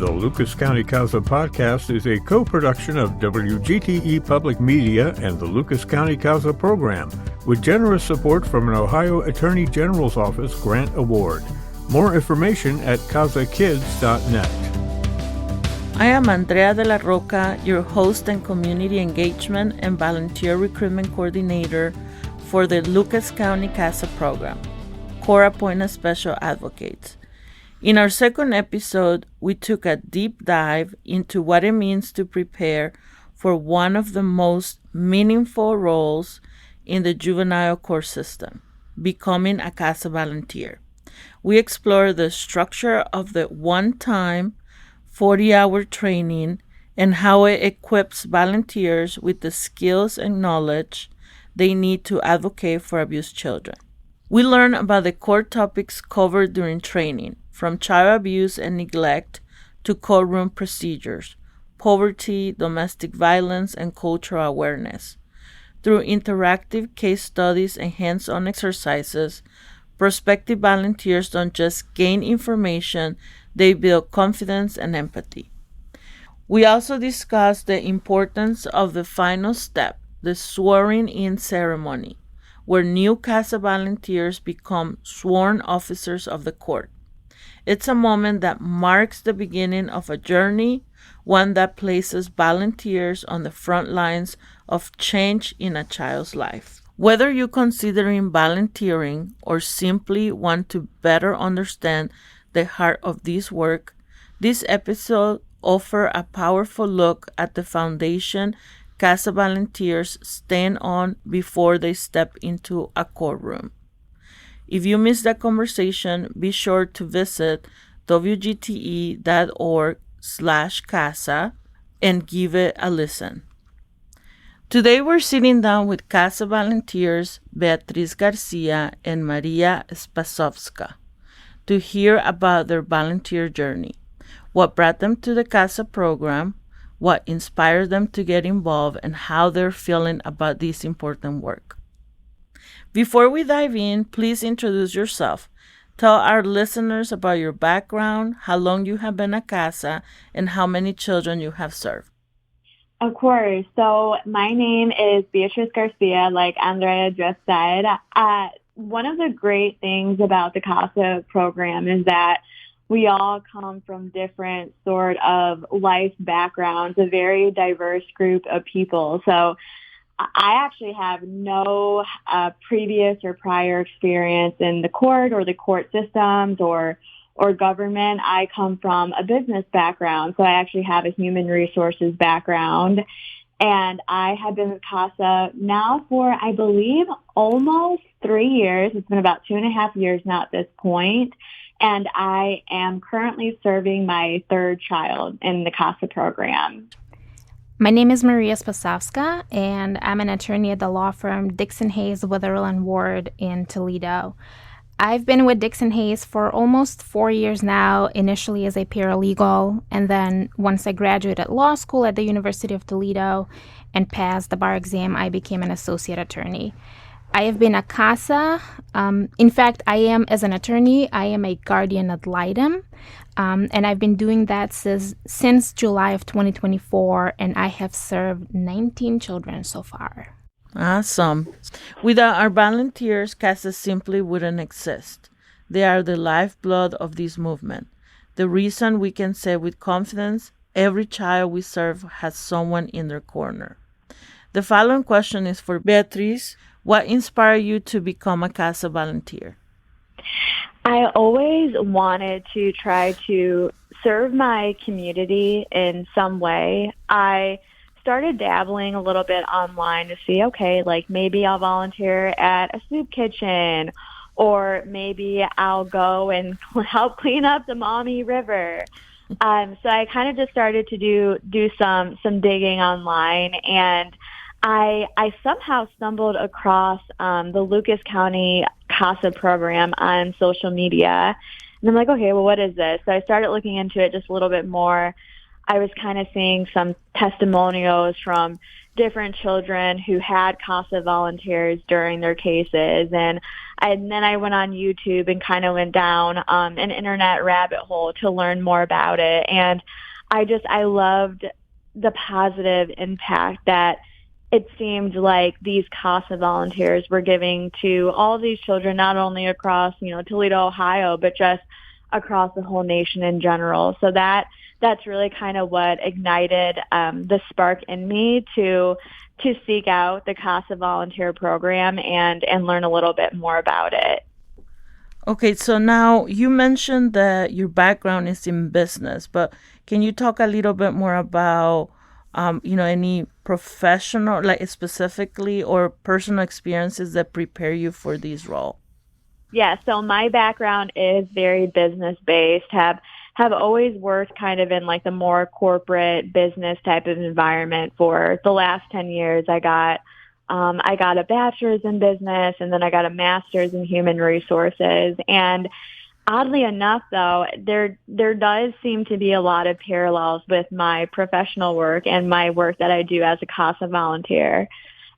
The Lucas County CASA podcast is a co-production of WGTE Public Media and the Lucas County CASA program, with generous support from an Ohio Attorney General's Office grant award. More information at casakids.net. I am Andrea de la Roca, your host and community engagement and volunteer recruitment coordinator for the Lucas County CASA program, court-appointed special advocates. In our second episode, we took a deep dive into what it means to prepare for one of the most meaningful roles in the juvenile court system, becoming a CASA volunteer. We explore the structure of the one-time 40-hour training and how it equips volunteers with the skills and knowledge they need to advocate for abused children. We learn about the core topics covered during training, from child abuse and neglect to courtroom procedures, poverty, domestic violence, and cultural awareness. Through interactive case studies and hands-on exercises, prospective volunteers don't just gain information, they build confidence and empathy. We also discuss the importance of the final step, the swearing-in ceremony, where new CASA volunteers become sworn officers of the court. It's a moment that marks the beginning of a journey, one that places volunteers on the front lines of change in a child's life. Whether you're considering volunteering or simply want to better understand the heart of this work, this episode offers a powerful look at the foundation CASA volunteers stand on before they step into a courtroom. If you missed that conversation, be sure to visit wgte.org/CASA and give it a listen. Today we're sitting down with CASA volunteers Beatriz Garcia and Marija Spasovska to hear about their volunteer journey, what brought them to the CASA program, what inspired them to get involved, and how they're feeling about this important work. Before we dive in, please introduce yourself. Tell our listeners about your background, how long you have been a CASA, and how many children you have served. Of course. So my name is Beatriz Garcia, like Andrea just said. One of the great things about the CASA program is that we all come from different sort of life backgrounds, a very diverse group of people. So I actually have no previous or prior experience in the court or the court systems or government. I come from a business background, so I actually have a human resources background. And I have been with CASA now for, I believe, almost 3 years. It's been about 2.5 years now at this point. And I am currently serving my third child in the CASA program. My name is Marija Spasovska, and I'm an attorney at the law firm Dixon Hayes Witherell Ward in Toledo. I've been with Dixon Hayes for almost 4 years now, initially as a paralegal, and then once I graduated law school at the University of Toledo and passed the bar exam, I became an associate attorney. I have been a CASA. In fact, I am, as an attorney, I am a guardian ad litem, and I've been doing that since July of 2024, and I have served 19 children so far. Awesome. Without our volunteers, CASA simply wouldn't exist. They are the lifeblood of this movement. The reason we can say with confidence, every child we serve has someone in their corner. The following question is for Beatriz. What inspired you to become a CASA volunteer? I always wanted to try to serve my community in some way. I started dabbling a little bit online to see, okay, like maybe I'll volunteer at a soup kitchen, or maybe I'll go and help clean up the Maumee River. So I kind of just started to do some digging online, and I somehow stumbled across the Lucas County CASA program on social media. And I'm like, okay, well, what is this? So I started looking into it just a little bit more. I was kind of seeing some testimonials from different children who had CASA volunteers during their cases. And then I went on YouTube and kind of went down an internet rabbit hole to learn more about it. And I loved the positive impact that it seemed like these CASA volunteers were giving to all these children, not only across, Toledo, Ohio, but just across the whole nation in general. So that's really kind of what ignited the spark in me to seek out the CASA volunteer program and learn a little bit more about it. Okay, so now you mentioned that your background is in business, but can you talk a little bit more about any professional, like specifically, or personal experiences that prepare you for this role? Yeah, so my background is very business-based, have always worked kind of in like the more corporate business type of environment for the last 10 years. I got a bachelor's in business, and then I got a master's in human resources. And oddly enough, though, there does seem to be a lot of parallels with my professional work and my work that I do as a CASA volunteer.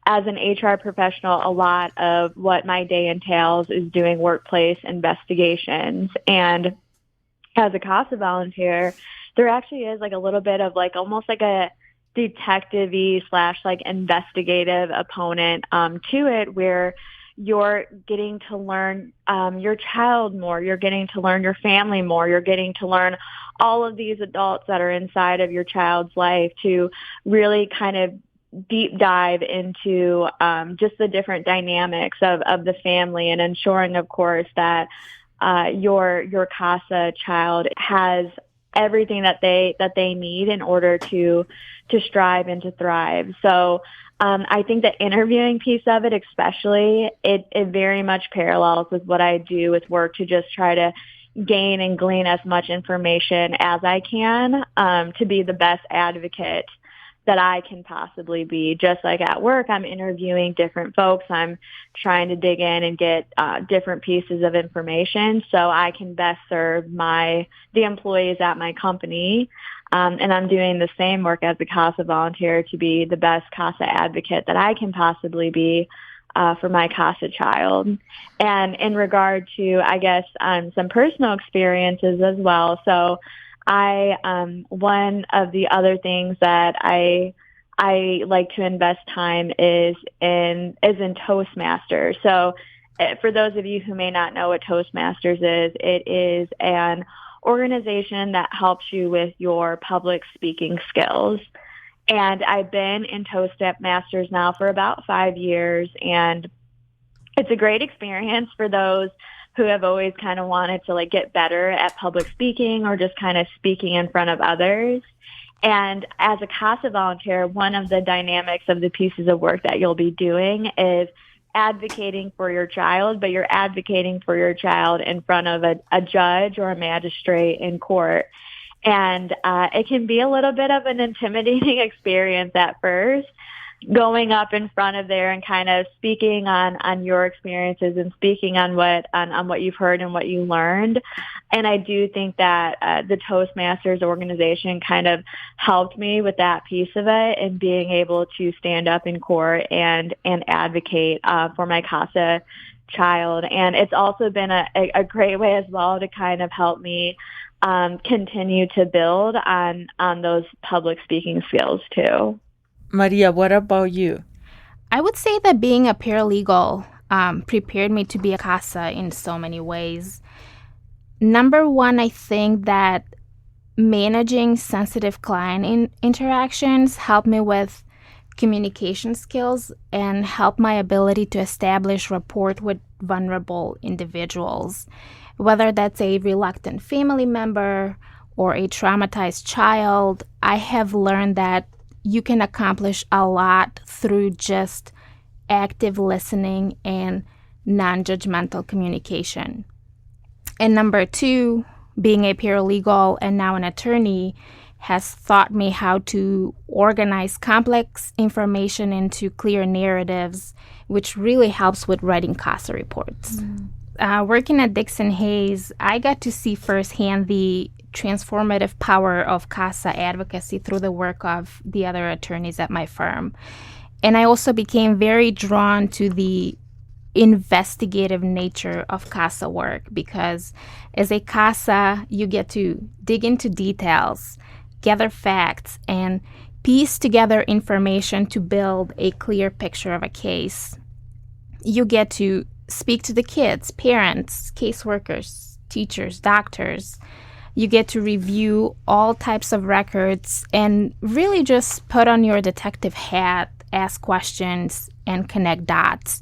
As an HR professional, a lot of what my day entails is doing workplace investigations. And as a CASA volunteer, there actually is like a little bit of like almost like a detective-y / like investigative opponent to it, where you're getting to learn your child more, you're getting to learn your family more, you're getting to learn all of these adults that are inside of your child's life to really kind of deep dive into just the different dynamics of the family, and ensuring, of course, that your CASA child has everything that they need in order to strive and to thrive. So I think the interviewing piece of it, especially, it very much parallels with what I do with work, to just try to gain and glean as much information as I can to be the best advocate that I can possibly be. Just like at work, I'm interviewing different folks. I'm trying to dig in and get different pieces of information so I can best serve the employees at my company. And I'm doing the same work as a CASA volunteer to be the best CASA advocate that I can possibly be for my CASA child. And in regard to, I guess, some personal experiences as well. So one of the other things that I like to invest time is in Toastmasters. So for those of you who may not know what Toastmasters is, it is an organization that helps you with your public speaking skills. And I've been in Toastmasters now for about 5 years, and it's a great experience for those who have always kind of wanted to like get better at public speaking or just kind of speaking in front of others. And as a CASA volunteer, one of the dynamics of the pieces of work that you'll be doing is advocating for your child, but you're advocating for your child in front of a judge or a magistrate in court. And it can be a little bit of an intimidating experience at first, going up in front of there and kind of speaking on your experiences and speaking on what you've heard and what you learned. And I do think that the Toastmasters organization kind of helped me with that piece of it, and being able to stand up in court and advocate for my CASA child. And it's also been a great way as well to kind of help me continue to build on those public speaking skills too. Maria, what about you? I would say that being a paralegal prepared me to be a CASA in so many ways. Number one, I think that managing sensitive client interactions helped me with communication skills and helped my ability to establish rapport with vulnerable individuals, whether that's a reluctant family member or a traumatized child. I have learned that you can accomplish a lot through just active listening and non-judgmental communication. And number two, being a paralegal and now an attorney has taught me how to organize complex information into clear narratives, which really helps with writing CASA reports. Working at Dixon Hayes, I got to see firsthand the transformative power of CASA advocacy through the work of the other attorneys at my firm. And I also became very drawn to the investigative nature of CASA work because as a CASA, you get to dig into details, gather facts, and piece together information to build a clear picture of a case. You get to speak to the kids, parents, caseworkers, teachers, doctors. You get to review all types of records and really just put on your detective hat, ask questions, and connect dots.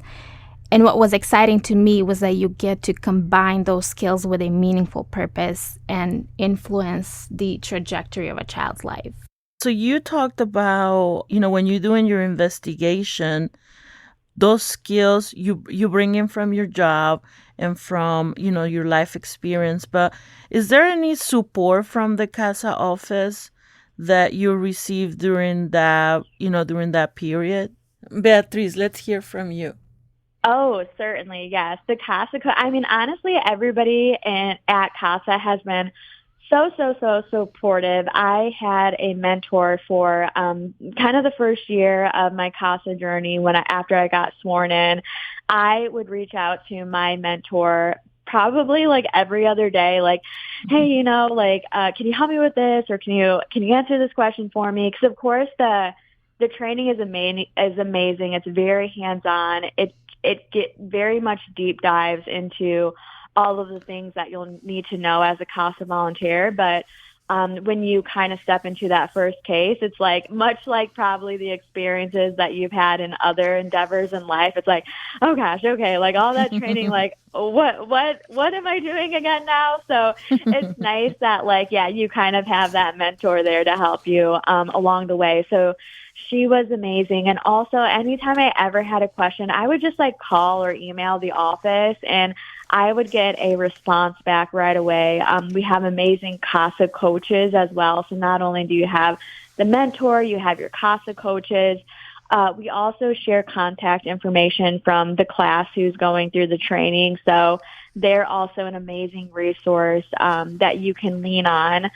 And what was exciting to me was that you get to combine those skills with a meaningful purpose and influence the trajectory of a child's life. So you talked about, when you're doing your investigation, those skills you bring in from your job and from, your life experience. But is there any support from the CASA office that you received during that period? Beatriz, let's hear from you. Oh, certainly, yes. The CASA, honestly, everybody at CASA has been so supportive. I had a mentor for kind of the first year of my CASA journey after I got sworn in. I would reach out to my mentor probably like every other day, like, hey, can you help me with this, or can you answer this question for me? Because of course the training is amazing. It's very hands-on. It get very much deep dives into all of the things that you'll need to know as a CASA volunteer. But when you kind of step into that first case, it's like much like probably the experiences that you've had in other endeavors in life. It's like, oh gosh, okay, like all that training, like what am I doing again now? So it's nice that you kind of have that mentor there to help you along the way. So she was amazing. And also anytime I ever had a question, I would just call or email the office and I would get a response back right away. We have amazing CASA coaches as well. So not only do you have the mentor, you have your CASA coaches. We also share contact information from the class who's going through the training. So they're also an amazing resource that you can lean on,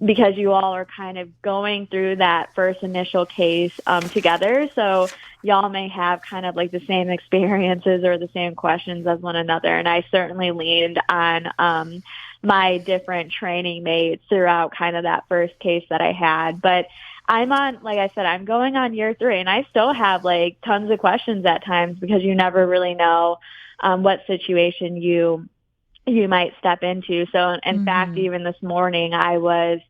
because you all are kind of going through that first initial case together. So y'all may have kind of the same experiences or the same questions as one another. And I certainly leaned on my different training mates throughout kind of that first case that I had. But I'm I'm going on year 3, and I still have tons of questions at times, because you never really know what situation you might step into. So in fact, even this morning, I was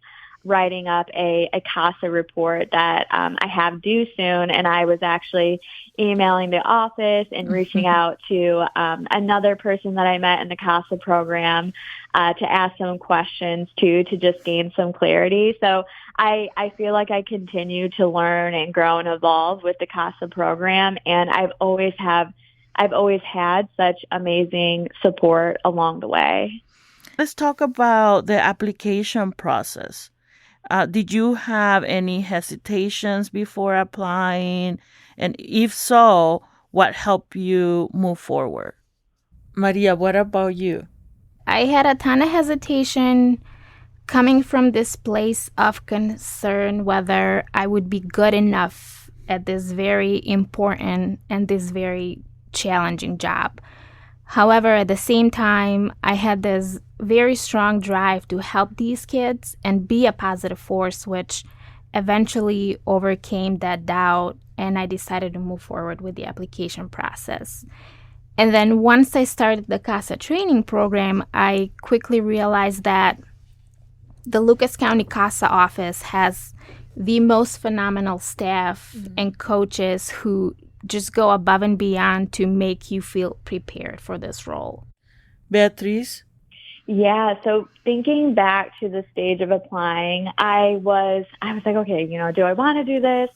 writing up a CASA report that I have due soon, and I was actually emailing the office and reaching out to another person that I met in the CASA program to ask some questions to just gain some clarity. So I feel like I continue to learn and grow and evolve with the CASA program, and I've always had such amazing support along the way. Let's talk about the application process. Did you have any hesitations before applying? And if so, what helped you move forward? Marija, what about you? I had a ton of hesitation coming from this place of concern whether I would be good enough at this very important and this very challenging job. However, at the same time, I had this very strong drive to help these kids and be a positive force, which eventually overcame that doubt, and I decided to move forward with the application process. And then once I started the CASA training program, I quickly realized that the Lucas County CASA office has the most phenomenal staff and coaches who just go above and beyond to make you feel prepared for this role. Beatriz? Yeah, so thinking back to the stage of applying, I was like, okay, do I want to do this?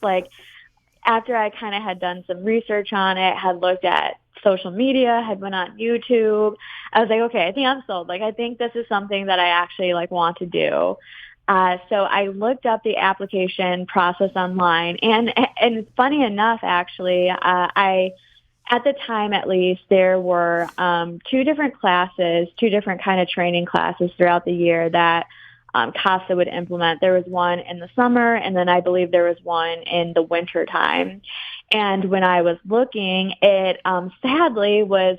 After I kind of had done some research on it, had looked at social media, had went on YouTube, I was like, okay, I think I'm sold. I think this is something that I actually want to do. So I looked up the application process online, and funny enough, actually, at the time, at least, there were 2 different classes, 2 different kind of training classes throughout the year that CASA would implement. There was one in the summer, and then I believe there was one in the winter time. And when I was looking, it sadly was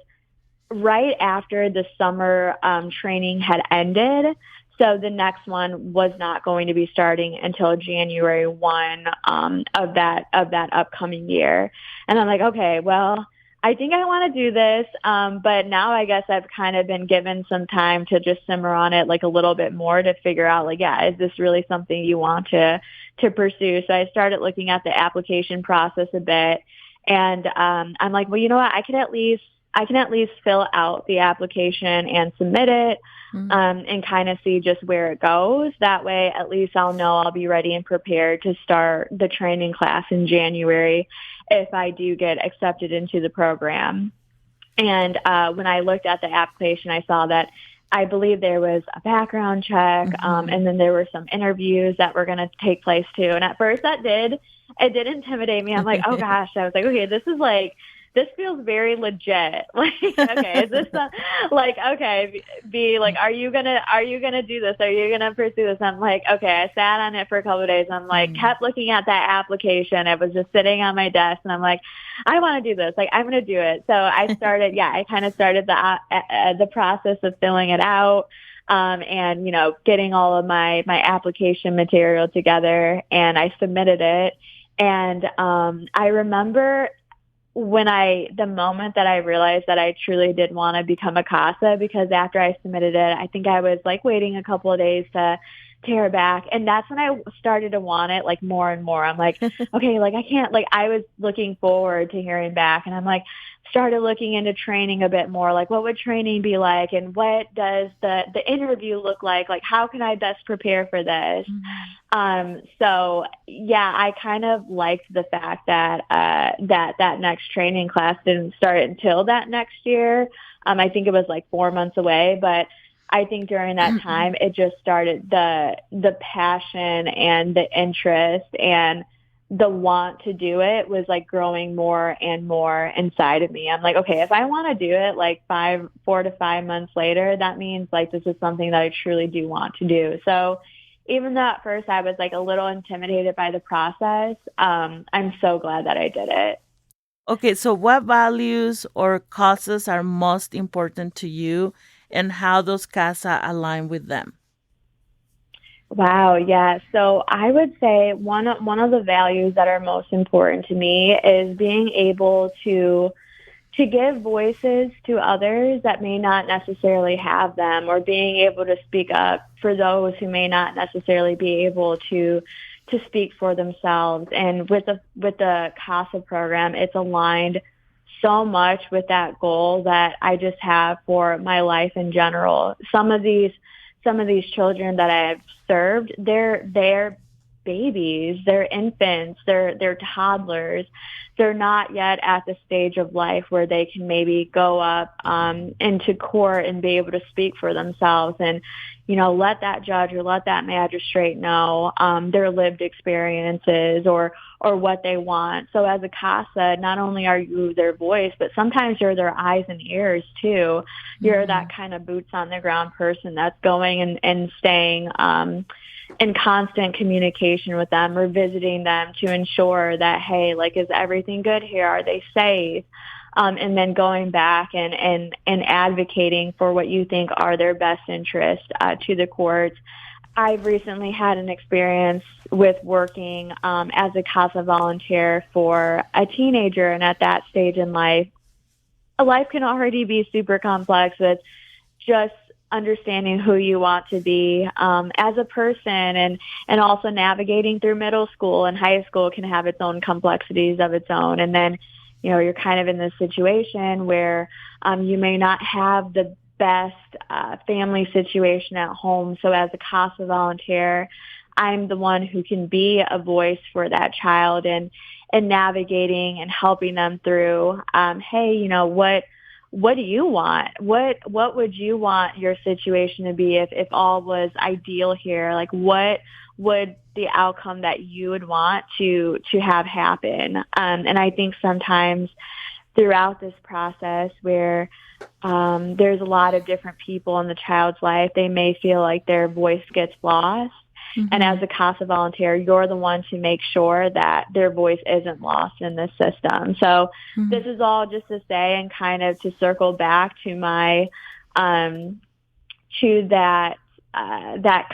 right after the summer training had ended. So the next one was not going to be starting until January 1 of that upcoming year. And I'm like, okay, well, I think I want to do this, but now I guess I've kind of been given some time to just simmer on it like a little bit more to figure out, like, yeah, is this really something you want to pursue? So I started looking at the application process a bit, and I'm like, well, you know what, I can at least fill out the application and submit it, and kind of see just where it goes. That way, at least I'll know I'll be ready and prepared to start the training class in January if I do get accepted into the program. And when I looked at the application, I saw that I believe there was a background check, and then there were some interviews that were going to take place too. And at first it did intimidate me. I'm like, oh gosh, I was like, okay, this feels very legit. Like, okay, is this okay, B, like, are you gonna do this? Are you gonna pursue this? I'm like, okay, I sat on it for a couple of days. I'm like, kept looking at that application. It was just sitting on my desk, and I'm like, I want to do this. Like, I'm gonna do it. So I started, I kind of started the process of filling it out, and, getting all of my application material together, and I submitted it. And I remember the moment that I realized that I truly did want to become a CASA, because after I submitted it, I think I was like waiting a couple of days to hear back. And that's when I started to want it like more and more. I'm like, okay, like I can't, like I was looking forward to hearing back, and I'm like, started looking into training a bit more, like what would training be like, and what does the interview look like how can I best prepare for this? So yeah, I kind of liked the fact that that next training class didn't start until that next year. I think it was like 4 months away, but I think during that time it just started the passion and the interest and the want to do it was like growing more and more inside of me. I'm like, okay, if I want to do it like 4 to 5 months later, that means like this is something that I truly do want to do. So even though at first I was like a little intimidated by the process, I'm so glad that I did it. Okay, so what values or causes are most important to you, and how those CASA align with them? Wow, yeah. So I would say one of the values that are most important to me is being able to give voices to others that may not necessarily have them, or being able to speak up for those who may not necessarily be able to speak for themselves. And with the CASA program, it's aligned so much with that goal that I just have for my life in general. Some of these children that I have served, they're babies, they're infants, they're toddlers. They're not yet at the stage of life where they can maybe go up into court and be able to speak for themselves and, let that judge or let that magistrate know their lived experiences or what they want. So as a CASA, not only are you their voice, but sometimes you're their eyes and ears too. You're that kind of boots on the ground person that's going and staying in constant communication with them, or visiting them to ensure that, hey, like, is everything good here? Are they safe? And then going back and advocating for what you think are their best interests to the courts. I've recently had an experience with working as a CASA volunteer for a teenager, and at that stage in life can already be super complex with just understanding who you want to be as a person, and also navigating through middle school and high school can have its own complexities of its own. And then, you're kind of in this situation where you may not have the best family situation at home. So as a CASA volunteer, I'm the one who can be a voice for that child and navigating and helping them through, hey, what do you want? What would you want your situation to be if all was ideal here? Like, what would the outcome that you would want to have happen? And I think sometimes throughout this process where there's a lot of different people in the child's life. They may feel like their voice gets lost. And as a CASA volunteer, you're the one to make sure that their voice isn't lost in this system. So this is all just to say, and kind of to circle back to my, to that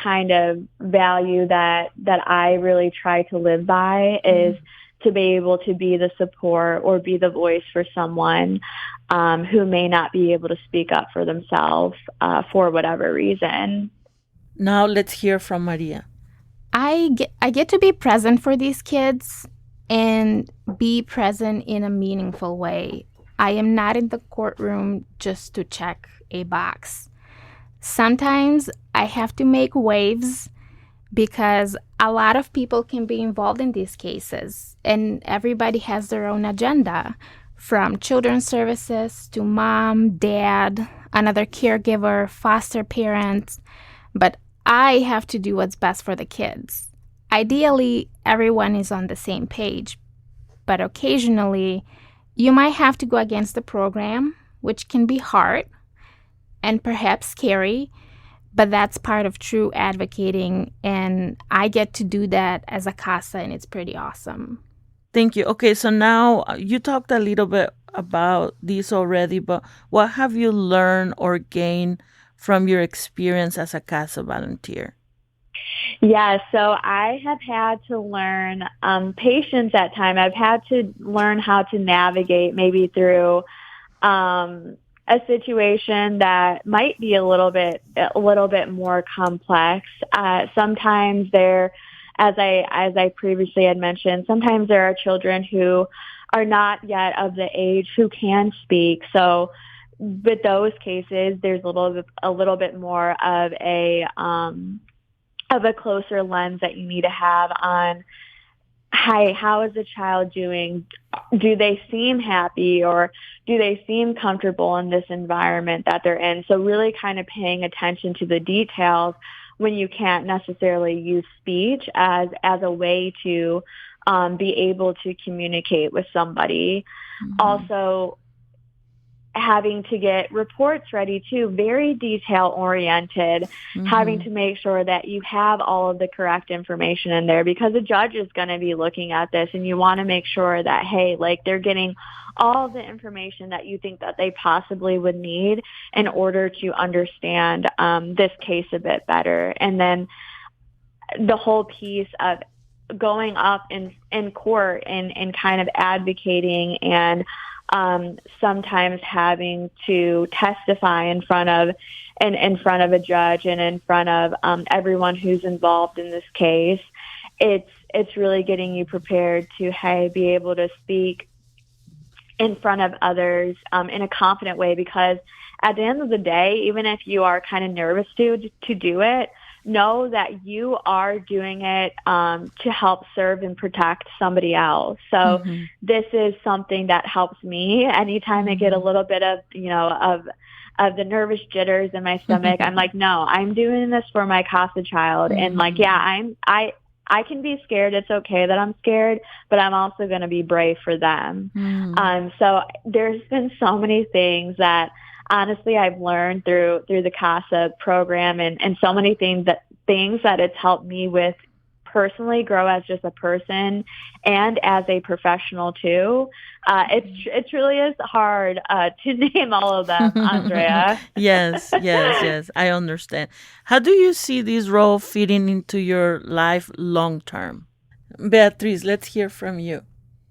kind of value that I really try to live by is to be able to be the support or be the voice for someone who may not be able to speak up for themselves for whatever reason. Now let's hear from Marija. I get to be present for these kids and be present in a meaningful way. I am not in the courtroom just to check a box. Sometimes I have to make waves because a lot of people can be involved in these cases, and everybody has their own agenda, from children's services to mom, dad, another caregiver, foster parents. But I have to do what's best for the kids. Ideally, everyone is on the same page, but occasionally you might have to go against the program, which can be hard and perhaps scary, but that's part of true advocating, and I get to do that as a CASA, and it's pretty awesome. Thank you. Okay, so now you talked a little bit about this already, but what have you learned or gained from your experience as a CASA volunteer? Yeah, so I have had to learn patience at times. I've had to learn how to navigate maybe through a situation that might be a little bit more complex. Sometimes there, as I previously had mentioned, sometimes there are children who are not yet of the age who can speak. So with those cases, there's a little bit more of a closer lens that you need to have on, hi, how is the child doing? Do they seem happy, or do they seem comfortable in this environment that they're in? So really kind of paying attention to the details when you can't necessarily use speech as a way to be able to communicate with somebody. Also, having to get reports ready too, very detail oriented, having to make sure that you have all of the correct information in there, because a judge is going to be looking at this, and you want to make sure that, hey, like, they're getting all the information that you think that they possibly would need in order to understand this case a bit better. And then the whole piece of going up in court and kind of advocating, and sometimes having to testify in front of a judge and in front of everyone who's involved in this case. It's really getting you prepared to, hey, be able to speak in front of others in a confident way, because at the end of the day, even if you are kind of nervous to do it, know that you are doing it to help serve and protect somebody else. So this is something that helps me. Anytime I get a little bit of, of the nervous jitters in my stomach, I'm like, no, I'm doing this for my CASA child. And like, yeah, I can be scared. It's okay that I'm scared, but I'm also going to be brave for them. So there's been so many things that honestly I've learned through the CASA program, and so many things that it's helped me with personally grow as just a person and as a professional too. It really is hard to name all of them, Andrea. Yes, I understand. How do you see this role fitting into your life long term? Beatriz, let's hear from you.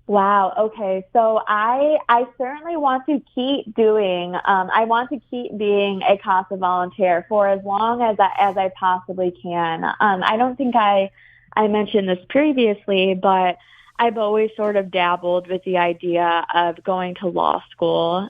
Wow. Okay. So I certainly want to keep doing, I want to keep being a CASA volunteer for as long as I possibly can. I don't think I mentioned this previously, but I've always sort of dabbled with the idea of going to law school.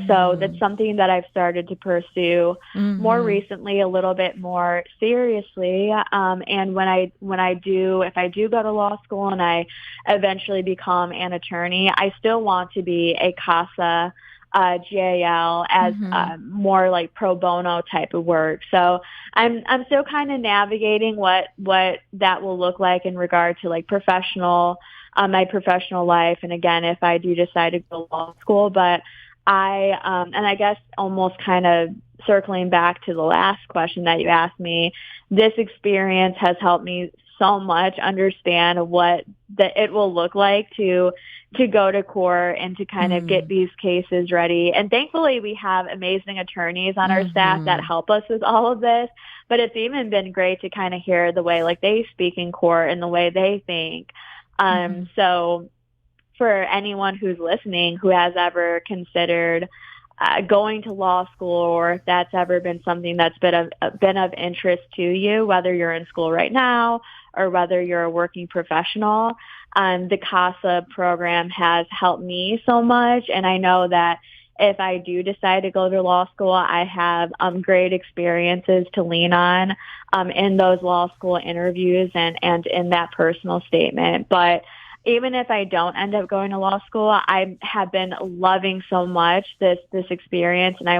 So that's something that I've started to pursue more recently, a little bit more seriously. And if I do go to law school and I eventually become an attorney, I still want to be a CASA GAL as more like pro bono type of work. So I'm still kind of navigating what that will look like in regard to like professional my professional life. And again, if I do decide to go to law school, but and I guess almost kind of circling back to the last question that you asked me, this experience has helped me so much understand what it will look like to go to court and to kind of get these cases ready. And thankfully, we have amazing attorneys on our staff that help us with all of this. But it's even been great to kind of hear the way like they speak in court and the way they think. So for anyone who's listening who has ever considered going to law school, or if that's ever been something that's been of interest to you, whether you're in school right now or whether you're a working professional, the CASA program has helped me so much. And I know that if I do decide to go to law school, I have great experiences to lean on in those law school interviews and in that personal statement. But even if I don't end up going to law school, I have been loving so much this experience, and I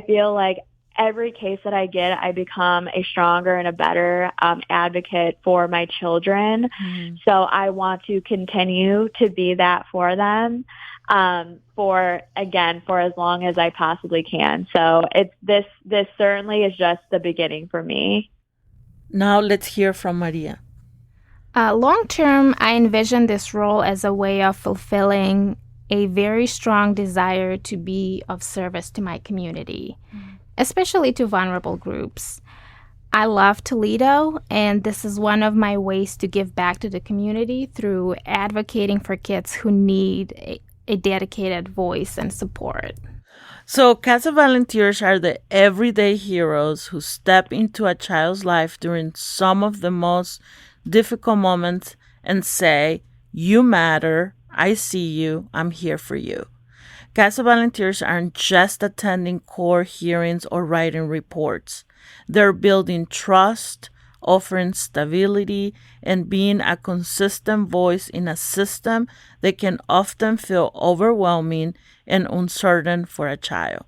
feel like every case that I get, I become a stronger and a better advocate for my children. So I want to continue to be that for them for as long as I possibly can. So this certainly is just the beginning for me. Now let's hear from Marija. Long term, I envision this role as a way of fulfilling a very strong desire to be of service to my community, especially to vulnerable groups. I love Toledo, and this is one of my ways to give back to the community through advocating for kids who need a dedicated voice and support. So CASA volunteers are the everyday heroes who step into a child's life during some of the most difficult moments and say, "You matter, I see you, I'm here for you." CASA volunteers aren't just attending court hearings or writing reports. They're building trust, offering stability, and being a consistent voice in a system that can often feel overwhelming and uncertain for a child.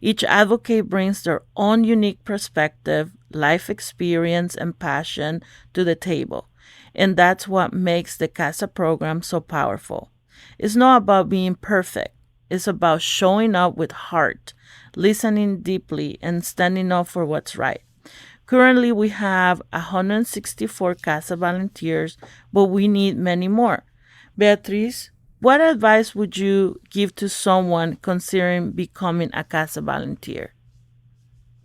Each advocate brings their own unique perspective, life experience, and passion to the table. And that's what makes the CASA program so powerful. It's not about being perfect. It's about showing up with heart, listening deeply, and standing up for what's right. Currently, we have 164 CASA volunteers, but we need many more. Beatriz, what advice would you give to someone considering becoming a CASA volunteer?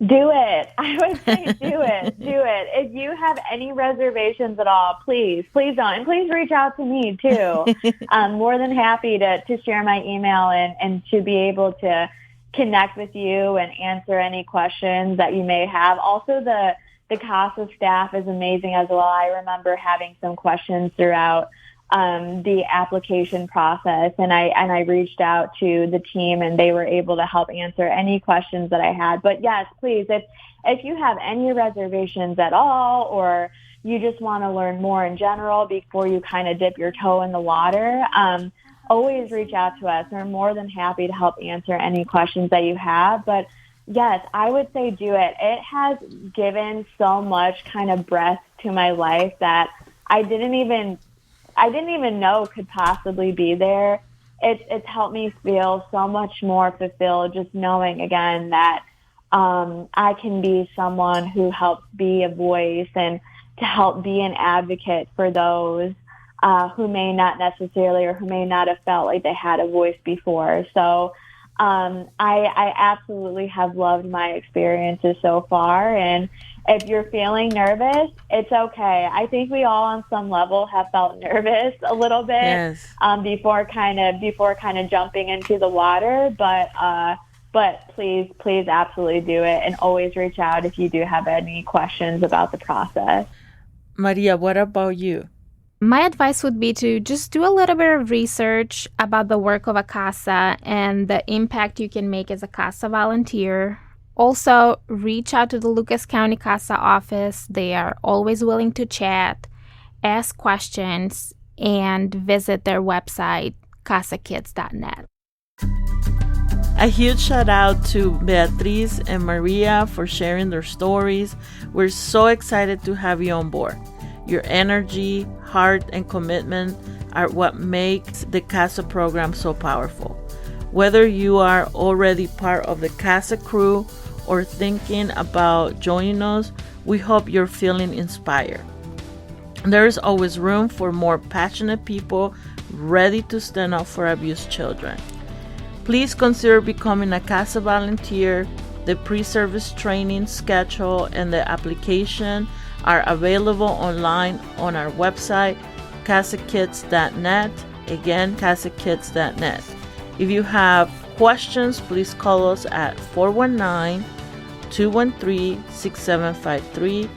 Do it. I would say do it. Do it. If you have any reservations at all, please don't. And please reach out to me too. I'm more than happy to share my email and to be able to connect with you and answer any questions that you may have. Also, the CASA staff is amazing as well. I remember having some questions throughout the application process, and I reached out to the team, and they were able to help answer any questions that I had. But yes, please, if you have any reservations at all, or you just want to learn more in general before you kind of dip your toe in the water, always reach out to us. We're more than happy to help answer any questions that you have. But yes, I would say do it. It has given so much kind of breath to my life that I didn't even know could possibly be there. It's helped me feel so much more fulfilled just knowing, again, that I can be someone who helps be a voice and to help be an advocate for those who may not necessarily or who may not have felt like they had a voice before. So I absolutely have loved my experiences so far. And if you're feeling nervous, it's okay. I think we all on some level have felt nervous a little bit. Yes. Before kind of jumping into the water. But please absolutely do it, and always reach out if you do have any questions about the process. Marija, what about you? My advice would be to just do a little bit of research about the work of a CASA and the impact you can make as a CASA volunteer. Also, reach out to the Lucas County CASA office. They are always willing to chat, ask questions, and visit their website, casakids.net. A huge shout out to Beatriz and Marija for sharing their stories. We're so excited to have you on board. Your energy, heart, and commitment are what makes the CASA program so powerful. Whether you are already part of the CASA crew or thinking about joining us, we hope you're feeling inspired. There is always room for more passionate people ready to stand up for abused children. Please consider becoming a CASA volunteer. The pre-service training schedule and the application are available online on our website, casakids.net. Again, casakids.net. If you have questions, please call us at 419-213-6753.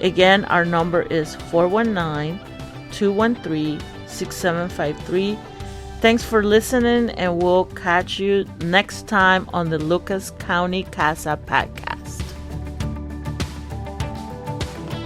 Again, our number is 419-213-6753. Thanks for listening, and we'll catch you next time on the Lucas County CASA podcast.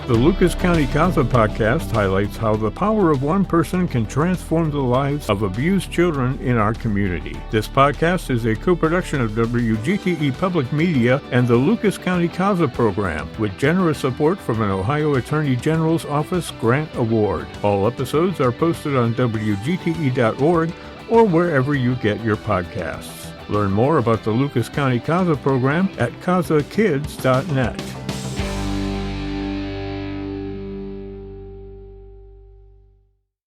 The Lucas County CASA podcast highlights how the power of one person can transform the lives of abused children in our community. This podcast is a co-production of WGTE Public Media and the Lucas County CASA program, with generous support from an Ohio Attorney General's Office grant award. All episodes are posted on WGTE.org or wherever you get your podcasts. Learn more about the Lucas County CASA program at casakids.net.